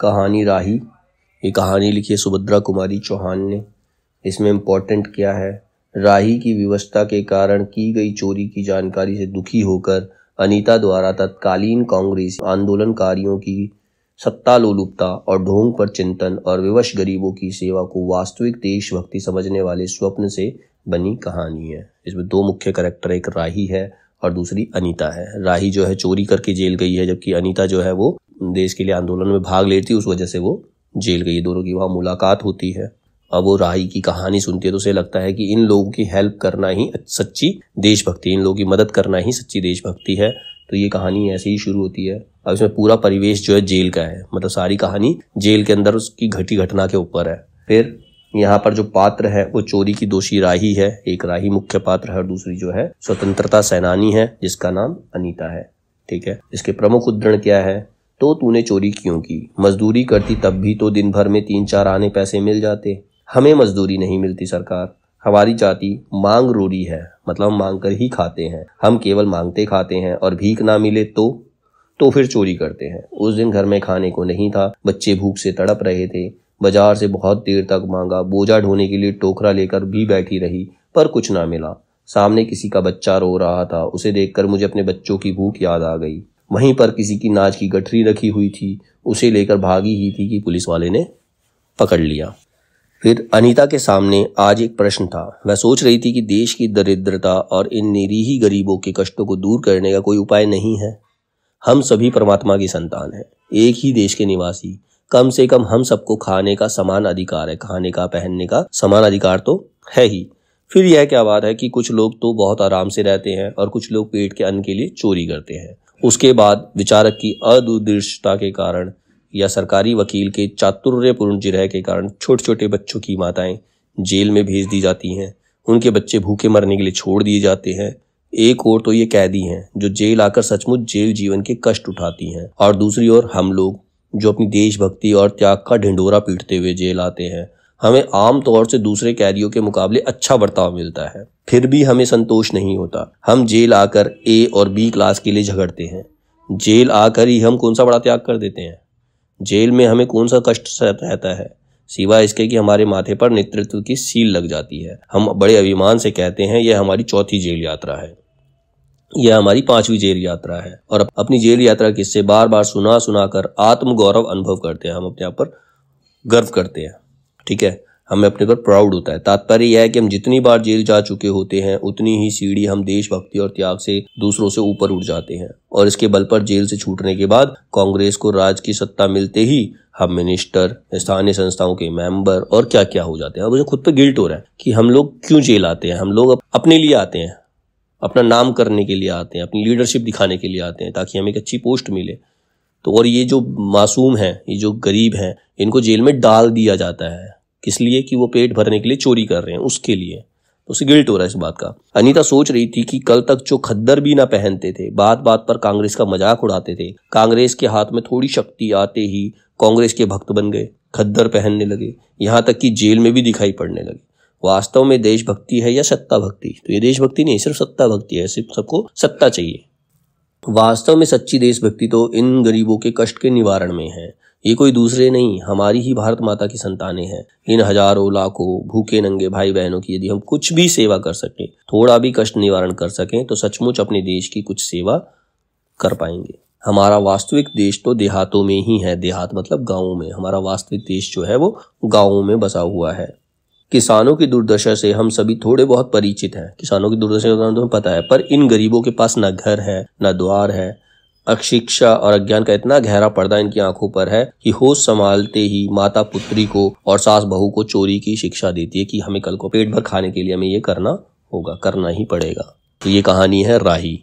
कहानी राही। ये कहानी लिखी है सुभद्रा कुमारी चौहान ने। इसमें इम्पोर्टेंट क्या है, राही की व्यवस्था के कारण की गई चोरी की जानकारी से दुखी होकर अनीता द्वारा तत्कालीन कांग्रेस आंदोलनकारियों की सत्ता लोलुपता और ढोंग पर चिंतन और विवश गरीबों की सेवा को वास्तविक देशभक्ति समझने वाले स्वप्न से बनी कहानी है। इसमें दो मुख्य कैरेक्टर, एक राही है और दूसरी अनीता है। राही जो है चोरी करके जेल गई है, जबकि अनीता जो है वो देश के लिए आंदोलन में भाग लेती है, उस वजह से वो जेल गई। दोनों की वहाँ मुलाकात होती है। अब वो राही की कहानी सुनती है तो उसे लगता है कि इन लोगों की हेल्प करना ही सच्ची देशभक्ति, इन लोगों की मदद करना ही सच्ची देशभक्ति है। तो ये कहानी ऐसे ही शुरू होती है। अब इसमें पूरा परिवेश जो है जेल का है, मतलब सारी कहानी जेल के अंदर उसकी घटी घटना के ऊपर है। फिर यहाँ पर जो पात्र है वो चोरी की दोषी राही है, एक राही मुख्य पात्र है और दूसरी जो है स्वतंत्रता सेनानी है जिसका नाम अनीता है। ठीक है, इसके प्रमुख उद्धरण क्या है, तो तूने चोरी क्यों की, मजदूरी करती तब भी तो दिन भर में 3-4 आने पैसे मिल जाते, हमें मजदूरी नहीं मिलती सरकार, हमारी जाति मांग रोरी है, मतलब हम मांग कर ही खाते हैं, हम केवल मांगते खाते हैं और भीख ना मिले तो फिर चोरी करते हैं। उस दिन घर में खाने को नहीं था, बच्चे भूख से तड़प रहे थे, बाजार से बहुत देर तक मांगा, बोझा ढोने के लिए टोकरा लेकर भी बैठी रही पर कुछ ना मिला। सामने किसी का बच्चा रो रहा था, उसे देखकर मुझे अपने बच्चों की भूख याद आ गई। वहीं पर किसी की नाच की गठरी रखी हुई थी, उसे लेकर भागी ही थी कि पुलिस वाले ने पकड़ लिया। फिर अनीता के सामने आज एक प्रश्न था। वह सोच रही थी कि देश की दरिद्रता और इन निरीह गरीबों के कष्टों को दूर करने का कोई उपाय नहीं है। हम सभी परमात्मा की संतान हैं, एक ही देश के निवासी, कम से कम हम सबको खाने का समान अधिकार है, खाने का पहनने का समान अधिकार तो है ही। फिर यह क्या बात है कि कुछ लोग तो बहुत आराम से रहते हैं और कुछ लोग पेट के अन्न के लिए चोरी करते हैं। उसके बाद विचारक की अदूरदर्शिता के कारण या सरकारी वकील के चातुर्यपूर्ण जिरह के कारण छोटे छोटे बच्चों की माताएं जेल में भेज दी जाती हैं, उनके बच्चे भूखे मरने के लिए छोड़ दिए जाते हैं। एक ओर तो ये कैदी हैं जो जेल आकर सचमुच जेल जीवन के कष्ट उठाती हैं, और दूसरी ओर हम लोग जो अपनी देशभक्ति और त्याग का ढिंढोरा पीटते हुए जेल आते हैं। हमें आम तौर से दूसरे कैदियों के मुकाबले अच्छा बर्ताव मिलता है, फिर भी हमें संतोष नहीं होता। हम जेल आकर ए और बी क्लास के लिए झगड़ते हैं। जेल आकर ही हम कौन सा बड़ा त्याग कर देते हैं। जेल में हमें कौन सा कष्ट रहता है, सिवाय इसके कि हमारे माथे पर नेतृत्व की सील लग जाती है। हम बड़े अभिमान से कहते हैं यह हमारी 4थी जेल यात्रा है, यह हमारी 5वीं जेल यात्रा है, और अपनी जेल यात्रा के किस्से बार बार सुना कर आत्म गौरव अनुभव करते हैं। हम अपने आप पर गर्व करते हैं, ठीक है, हमें अपने पर प्राउड होता है। तात्पर्य यह है कि हम जितनी बार जेल जा चुके होते हैं उतनी ही सीढ़ी हम देशभक्ति और त्याग से दूसरों से ऊपर उठ जाते हैं, और इसके बल पर जेल से छूटने के बाद कांग्रेस को राज की सत्ता मिलते ही हम मिनिस्टर, स्थानीय संस्थाओं के मेंबर और क्या क्या हो जाते हैं। मुझे खुद पे गिल्ट हो रहा है कि हम लोग क्यों जेल आते हैं। हम लोग अपने लिए आते हैं, अपना नाम करने के लिए आते हैं, अपनी लीडरशिप दिखाने के लिए आते हैं ताकि हमें एक अच्छी पोस्ट मिले। तो और ये जो मासूम हैं, ये जो गरीब हैं, इनको जेल में डाल दिया जाता है, किस लिए कि वो पेट भरने के लिए चोरी कर रहे हैं, उसके लिए। तो उसे गिल्ट हो रहा है इस बात का। अनीता सोच रही थी कि कल तक जो खद्दर भी ना पहनते थे, बात बात पर कांग्रेस का मजाक उड़ाते थे, कांग्रेस के हाथ में थोड़ी शक्ति आते ही कांग्रेस के भक्त बन गए, खद्दर पहनने लगे, यहाँ तक कि जेल में भी दिखाई पड़ने लगे। वास्तव में देशभक्ति है या सत्ता भक्ति? तो ये देशभक्ति नहीं, सिर्फ सत्ता भक्ति है, सिर्फ सबको सत्ता चाहिए। वास्तव में सच्ची देशभक्ति तो इन गरीबों के कष्ट के निवारण में है। ये कोई दूसरे नहीं, हमारी ही भारत माता की संतानें हैं। इन हजारों लाखों भूखे नंगे भाई बहनों की यदि हम कुछ भी सेवा कर सकें, थोड़ा भी कष्ट निवारण कर सकें, तो सचमुच अपने देश की कुछ सेवा कर पाएंगे। हमारा वास्तविक देश तो देहातों में ही है, देहात मतलब गाँवों में। हमारा वास्तविक देश जो है वो गाँवों में बसा हुआ है। किसानों की दुर्दशा से हम सभी थोड़े बहुत परिचित हैं, किसानों की दुर्दशा का तुम्हें पता है, पर इन गरीबों के पास ना घर है ना द्वार है। अशिक्षा और अज्ञान का इतना गहरा पर्दा इनकी आंखों पर है कि होश संभालते ही माता पुत्री को और सास बहू को चोरी की शिक्षा देती है कि हमें कल को पेट भर खाने के लिए हमें ये करना होगा, करना ही पड़ेगा। तो ये कहानी है राही।